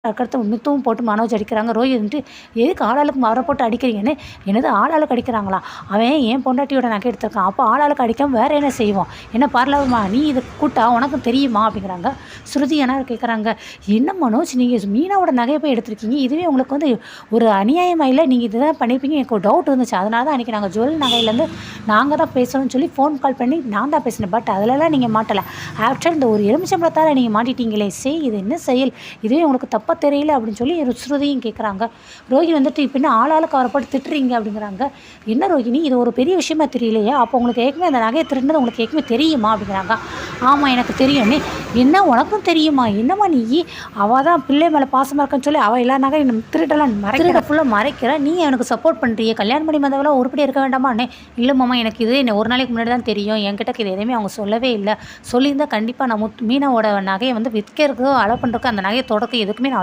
அதுக்கடுத்து மித்தவும் போட்டு மனோஜ் அடிக்கிறாங்க. ரோஹித் வந்துட்டு, "எதுக்கு ஆளாளுக்கு அவர போட்டு அடிக்கிறீங்கன்னு?" "என்னது ஆளாளுக்கு அடிக்கிறாங்களா? அவன் என் பொண்டாட்டியோட நகை எடுத்திருக்கான். அப்போ ஆளாளுக்கு அடிக்காம வேற என்ன செய்வோம்? என்ன பார்லவமா நீ இது கூட்டா உனக்கும் தெரியுமா?" அப்படிங்கிறாங்க. ஸ்ருதி என்ன கேட்குறாங்க, "என்ன மனோஜ் நீங்க மீனாவோட நகைய போய் எடுத்திருக்கீங்க. இதுவே உங்களுக்கு வந்து ஒரு அநியாயமா இல்ல? நீங்க இதுதான் பண்ணியிருப்பீங்க. எனக்கு ஒரு டவுட் இருந்துச்சு. அதனால தான் அன்னைக்கு நாங்க ஜுவல் நகையிலேருந்து நாங்க தான் பேசணும்னு சொல்லி ஃபோன் கால் பண்ணி நான் தான் பேசினேன். பட் அதிலலாம் நீங்க மாட்டல. ஆஃப்டர் இந்த ஒரு எலுமிச்சம்பழத்தால நீங்க மாட்டிட்டீங்களே! இது என்ன செயல்? இதுவே உங்களுக்கு தப்பா தெரியல?" அப்படின்னு சொல்லி ஸ்ருதியும் கேட்குறாங்க. ரோஹி வந்துட்டு, "இப்ப என்ன ஆளாளுக்கு அவர போட்டு திட்டுறீங்க?" அப்படிங்கிறாங்க. "என்ன ரோஹிணி இது ஒரு பெரிய விஷயமா தெரியலையா? அப்போ உங்களுக்கு ஏற்கனவே அந்த நகைய திருடினது உங்களுக்கு ஏற்கனவே தெரியுமா?" அப்படிங்கிறாங்க. "ஆமா எனக்கு தெரியும்னே." "என்ன உனக்கும் தெரியுமா? என்னம்மா நீயி? அவ தான் பிள்ளை மேல பாசமா இருக்கன்னு சொல்லி அவ எல்லா நகையும் திருடலாம் திருட ஃபுல்லா மறைக்கிறா. நீ எனக்கு சப்போர்ட் பண்றியே. கல்யாணம் பண்ணி வந்தவளா உருப்படியா இருக்க வேண்டாமான்னே?" "இல்ல மாமா எனக்கு இது என்ன ஒரு நாளைக்கு முன்னாடி தான் தெரியும். என்கிட்ட இது எதுவுமே அவங்க சொல்லவே இல்ல. சொல்லியிருந்தா கண்டிப்பா நான் மீனாவோட நகைய வந்து விற்கிறதுக்கோ, அலோ பண்றதுக்கோ அந்த நகைய தொடக்க எதுக்குமே நான்